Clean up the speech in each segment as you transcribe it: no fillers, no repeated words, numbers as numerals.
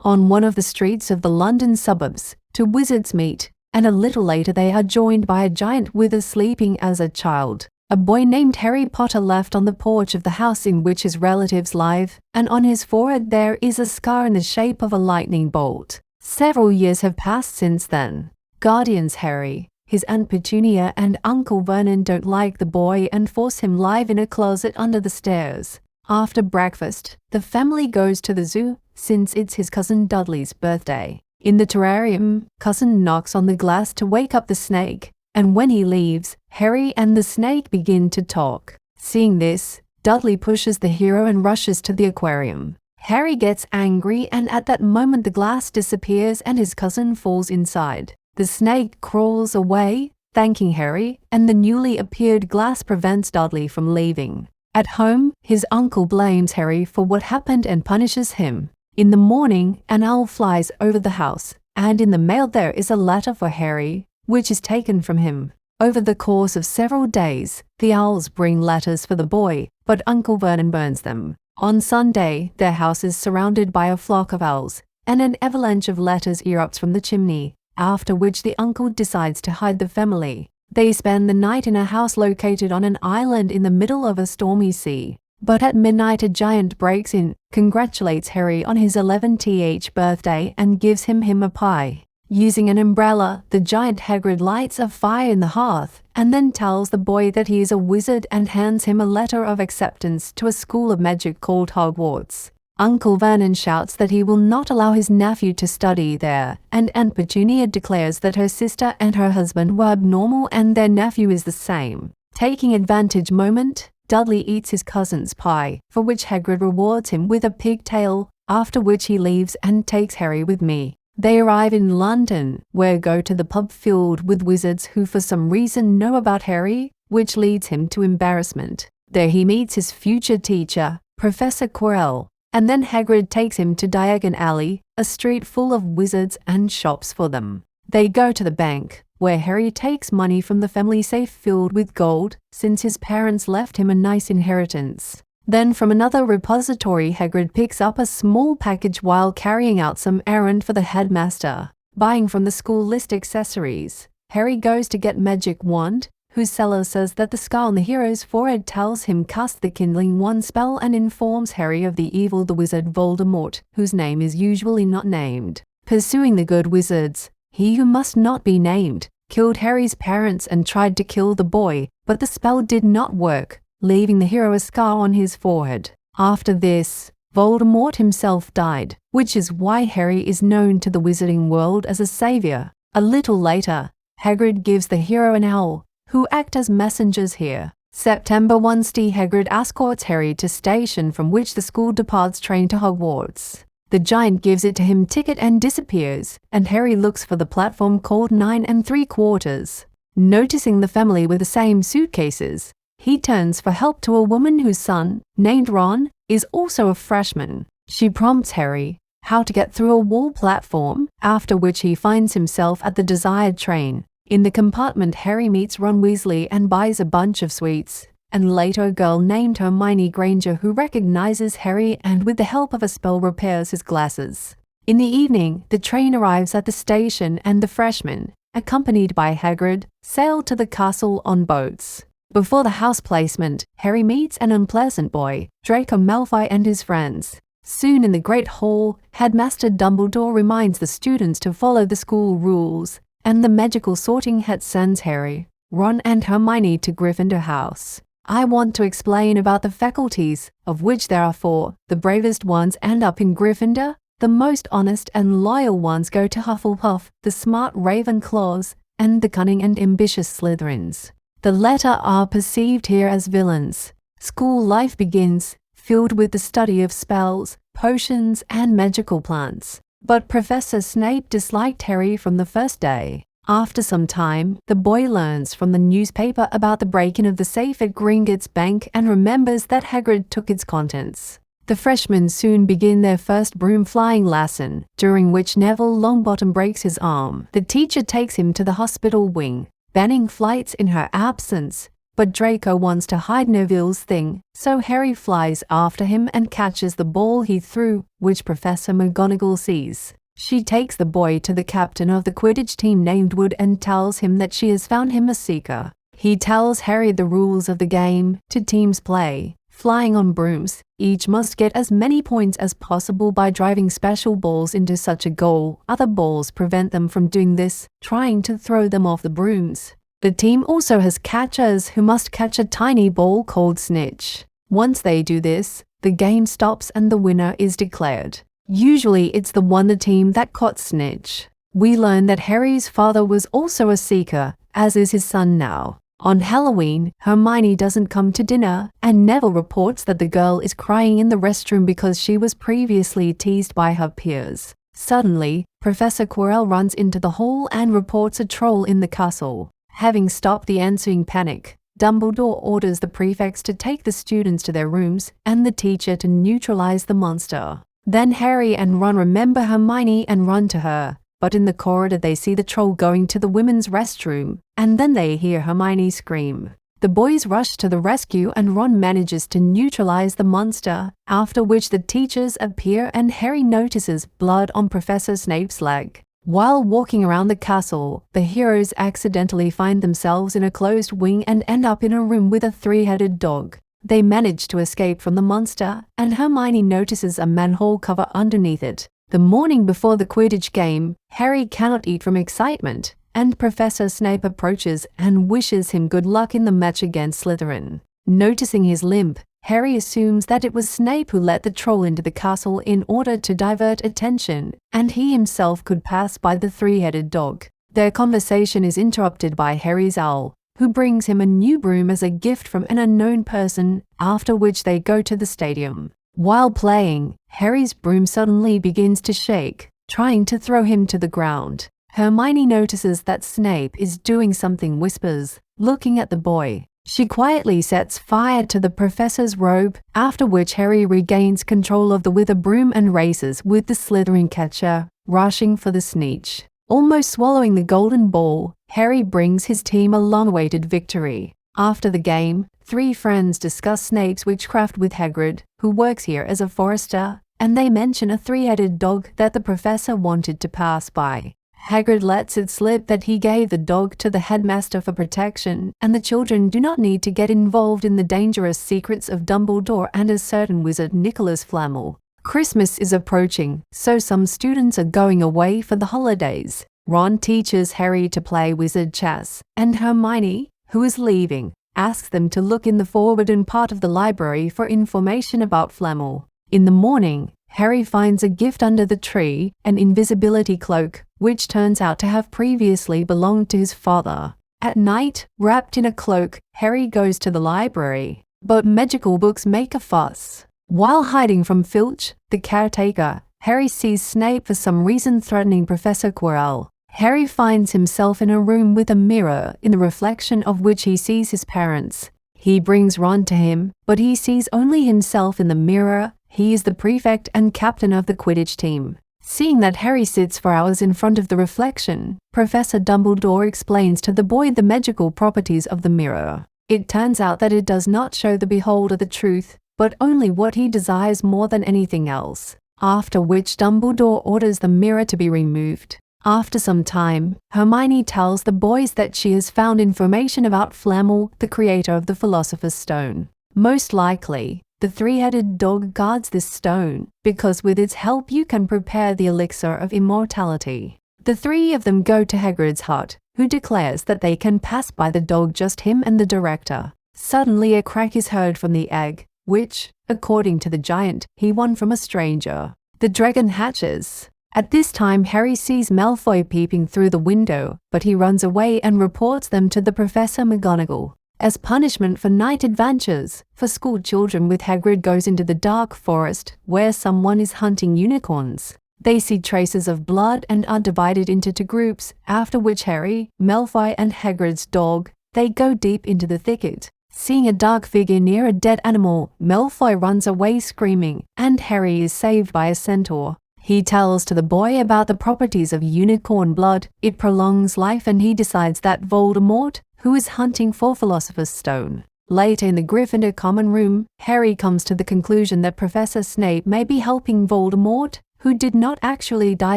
on one of the streets of the London suburbs, two wizards meet, and a little later they are joined by a giant wither sleeping as a child. A boy named Harry Potter left on the porch of the house in which his relatives live, and on his forehead there is a scar in the shape of a lightning bolt. Several years have passed since then. Guardians Harry, his Aunt Petunia and Uncle Vernon don't like the boy and force him live in a closet under the stairs. After breakfast, the family goes to the zoo since it's his cousin Dudley's birthday. In the terrarium, cousin knocks on the glass to wake up the snake, and when he leaves, Harry and the snake begin to talk. Seeing this, Dudley pushes the hero and rushes to the aquarium. Harry gets angry, and at that moment the glass disappears and his cousin falls inside. The snake crawls away, thanking Harry, and the newly appeared glass prevents Dudley from leaving. At home, his uncle blames Harry for what happened and punishes him. In the morning, an owl flies over the house, and in the mail there is a letter for Harry, which is taken from him. Over the course of several days, the owls bring letters for the boy, but Uncle Vernon burns them. On Sunday, their house is surrounded by a flock of owls, and an avalanche of letters erupts from the chimney, after which the uncle decides to hide the family. They spend the night in a house located on an island in the middle of a stormy sea. But at midnight a giant breaks in, congratulates Harry on his 11th birthday and gives him a pie. Using an umbrella, the giant Hagrid lights a fire in the hearth and then tells the boy that he is a wizard and hands him a letter of acceptance to a school of magic called Hogwarts. Uncle Vernon shouts that he will not allow his nephew to study there, and Aunt Petunia declares that her sister and her husband were abnormal and their nephew is the same. Taking advantage moment, Dudley eats his cousin's pie, for which Hagrid rewards him with a pigtail, after which he leaves and takes Harry with me. They arrive in London, where go to the pub filled with wizards who for some reason know about Harry, which leads him to embarrassment. There he meets his future teacher, Professor Quirrell, and then Hagrid takes him to Diagon Alley, a street full of wizards, and shops for them. They go to the bank, where Harry takes money from the family safe filled with gold, since his parents left him a nice inheritance. Then from another repository Hagrid picks up a small package while carrying out some errand for the headmaster. Buying from the school list accessories, Harry goes to get magic wand, whose seller says that the scar on the hero's forehead tells him cast the kindling wand spell and informs Harry of the evil the wizard Voldemort, whose name is usually not named. Pursuing the good wizards, he who must not be named killed Harry's parents and tried to kill the boy, but the spell did not work, leaving the hero a scar on his forehead. After this, Voldemort himself died, which is why Harry is known to the wizarding world as a savior. A little later, Hagrid gives the hero an owl, who act as messengers here. September 1 Hagrid escorts Harry to station from which the school departs train to Hogwarts. The giant gives it to him ticket and disappears, and Harry looks for the platform called 9 3/4. Noticing the family with the same suitcases, he turns for help to a woman whose son, named Ron, is also a freshman. She prompts Harry how to get through a wall platform, after which he finds himself at the desired train. In the compartment, Harry meets Ron Weasley and buys a bunch of sweets, and later a girl named Hermione Granger who recognizes Harry and with the help of a spell repairs his glasses. In the evening, the train arrives at the station and the freshmen, accompanied by Hagrid, sail to the castle on boats. Before the house placement, Harry meets an unpleasant boy, Draco Malfoy, and his friends. Soon in the Great Hall, Headmaster Dumbledore reminds the students to follow the school rules, and the magical sorting hat sends Harry, Ron and Hermione to Gryffindor House. I want to explain about the faculties, of which there are 4. The bravest ones end up in Gryffindor, the most honest and loyal ones go to Hufflepuff, the smart Ravenclaws, and the cunning and ambitious Slytherins. The latter are perceived here as villains. School life begins, filled with the study of spells, potions, and magical plants. But Professor Snape disliked Harry from the first day. After some time, the boy learns from the newspaper about the break-in of the safe at Gringotts Bank and remembers that Hagrid took its contents. The freshmen soon begin their first broom flying lesson, during which Neville Longbottom breaks his arm. The teacher takes him to the hospital wing, banning flights in her absence, but Draco wants to hide Neville's thing, so Harry flies after him and catches the ball he threw, which Professor McGonagall sees. She takes the boy to the captain of the Quidditch team named Wood and tells him that she has found him a seeker. He tells Harry the rules of the game. Two teams play, flying on brooms. Each must get as many points as possible by driving special balls into such a goal. Other balls prevent them from doing this, trying to throw them off the brooms. The team also has catchers who must catch a tiny ball called Snitch. Once they do this, the game stops and the winner is declared. Usually it's the team that caught Snitch. We learn that Harry's father was also a seeker, as is his son now. On Halloween, Hermione doesn't come to dinner, and Neville reports that the girl is crying in the restroom because she was previously teased by her peers. Suddenly, Professor Quirrell runs into the hall and reports a troll in the castle. Having stopped the ensuing panic, Dumbledore orders the prefects to take the students to their rooms and the teacher to neutralize the monster. Then Harry and Ron remember Hermione and run to her. But in the corridor they see the troll going to the women's restroom, and then they hear Hermione scream. The boys rush to the rescue and Ron manages to neutralize the monster, after which the teachers appear and Harry notices blood on Professor Snape's leg. While walking around the castle, the heroes accidentally find themselves in a closed wing and end up in a room with a three-headed dog. They manage to escape from the monster, and Hermione notices a manhole cover underneath it. The morning before the Quidditch game, Harry cannot eat from excitement, and Professor Snape approaches and wishes him good luck in the match against Slytherin. Noticing his limp, Harry assumes that it was Snape who let the troll into the castle in order to divert attention, and he himself could pass by the three-headed dog. Their conversation is interrupted by Harry's owl, who brings him a new broom as a gift from an unknown person, after which they go to the stadium. While playing, Harry's broom suddenly begins to shake, trying to throw him to the ground. Hermione notices that Snape is doing something, whispers, looking at the boy. She quietly sets fire to the professor's robe, after which Harry regains control of the broom and races with the Slytherin catcher, rushing for the Snitch. Almost swallowing the golden ball, Harry brings his team a long-awaited victory. After the game, three friends discuss Snape's witchcraft with Hagrid, who works here as a forester, and they mention a three-headed dog that the professor wanted to pass by. Hagrid lets it slip that he gave the dog to the headmaster for protection, and the children do not need to get involved in the dangerous secrets of Dumbledore and a certain wizard Nicholas Flamel. Christmas is approaching, so some students are going away for the holidays. Ron teaches Harry to play wizard chess, and Hermione, who is leaving, asks them to look in the forbidden part of the library for information about Flamel. In the morning, Harry finds a gift under the tree, an invisibility cloak, which turns out to have previously belonged to his father. At night, wrapped in a cloak, Harry goes to the library, but magical books make a fuss. While hiding from Filch, the caretaker, Harry sees Snape for some reason threatening Professor Quirrell. Harry finds himself in a room with a mirror, in the reflection of which he sees his parents. He brings Ron to him, but he sees only himself in the mirror. He is the prefect and captain of the Quidditch team. Seeing that Harry sits for hours in front of the reflection, Professor Dumbledore explains to the boy the magical properties of the mirror. It turns out that it does not show the beholder the truth, but only what he desires more than anything else. After which Dumbledore orders the mirror to be removed. After some time, Hermione tells the boys that she has found information about Flamel, the creator of the Philosopher's Stone. Most likely, the three-headed dog guards this stone, because with its help you can prepare the elixir of immortality. The three of them go to Hagrid's hut, who declares that they can pass by the dog, just him and the director. Suddenly a crack is heard from the egg, which, according to the giant, he won from a stranger. The dragon hatches. At this time Harry sees Malfoy peeping through the window, but he runs away and reports them to the Professor McGonagall. As punishment for night adventures, for school children with Hagrid goes into the dark forest, where someone is hunting unicorns. They see traces of blood and are divided into two groups, after which Harry, Malfoy and Hagrid's dog, they go deep into the thicket. Seeing a dark figure near a dead animal, Malfoy runs away screaming, and Harry is saved by a centaur. He tells to the boy about the properties of unicorn blood. It prolongs life, and he decides that Voldemort, who is hunting for Philosopher's Stone. Later in the Gryffindor common room, Harry comes to the conclusion that Professor Snape may be helping Voldemort, who did not actually die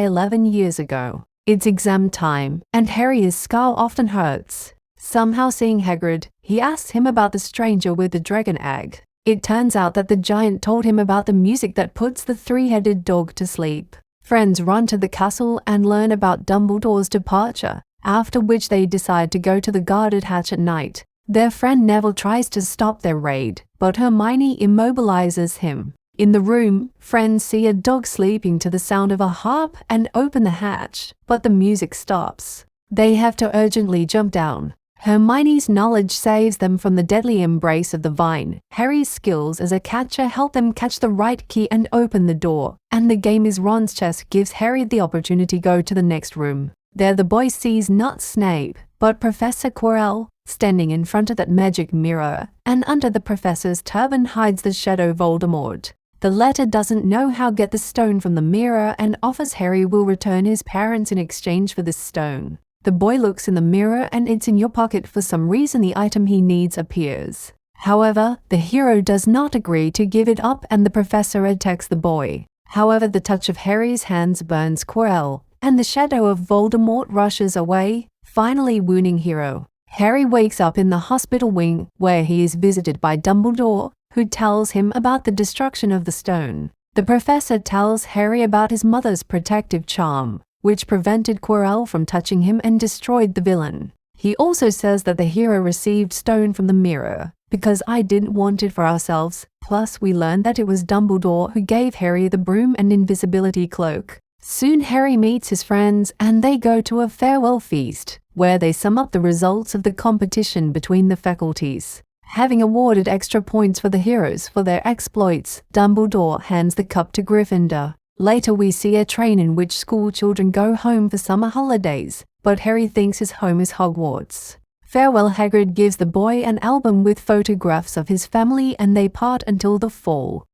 11 years ago. It's exam time, and Harry's skull often hurts. Somehow seeing Hagrid, he asks him about the stranger with the dragon egg. It turns out that the giant told him about the music that puts the three-headed dog to sleep. Friends run to the castle and learn about Dumbledore's departure, after which they decide to go to the guarded hatch at night. Their friend Neville tries to stop their raid, but Hermione immobilizes him. In the room, friends see a dog sleeping to the sound of a harp and open the hatch, but the music stops. They have to urgently jump down. Hermione's knowledge saves them from the deadly embrace of the vine. Harry's skills as a catcher help them catch the right key and open the door, and the game is Ron's chess gives Harry the opportunity to go to the next room. There the boy sees not Snape, but Professor Quirrell, standing in front of that magic mirror, and under the professor's turban hides the shadow Voldemort. The latter doesn't know how to get the stone from the mirror and offers Harry will return his parents in exchange for this stone. The boy looks in the mirror and it's in your pocket. For some reason the item he needs appears. However, the hero does not agree to give it up and the professor attacks the boy. However, the touch of Harry's hands burns Quirrell, and the shadow of Voldemort rushes away, finally wounding hero. Harry wakes up in the hospital wing, where he is visited by Dumbledore, who tells him about the destruction of the stone. The professor tells Harry about his mother's protective charm, which prevented Quirrell from touching him and destroyed the villain. He also says that the hero received stone from the mirror, because I didn't want it for ourselves. Plus, we learned that it was Dumbledore who gave Harry the broom and invisibility cloak. Soon Harry meets his friends and they go to a farewell feast, where they sum up the results of the competition between the faculties. Having awarded extra points for the heroes for their exploits, Dumbledore hands the cup to Gryffindor. Later we see a train in which school children go home for summer holidays, but Harry thinks his home is Hogwarts. Farewell Hagrid gives the boy an album with photographs of his family and they part until the fall.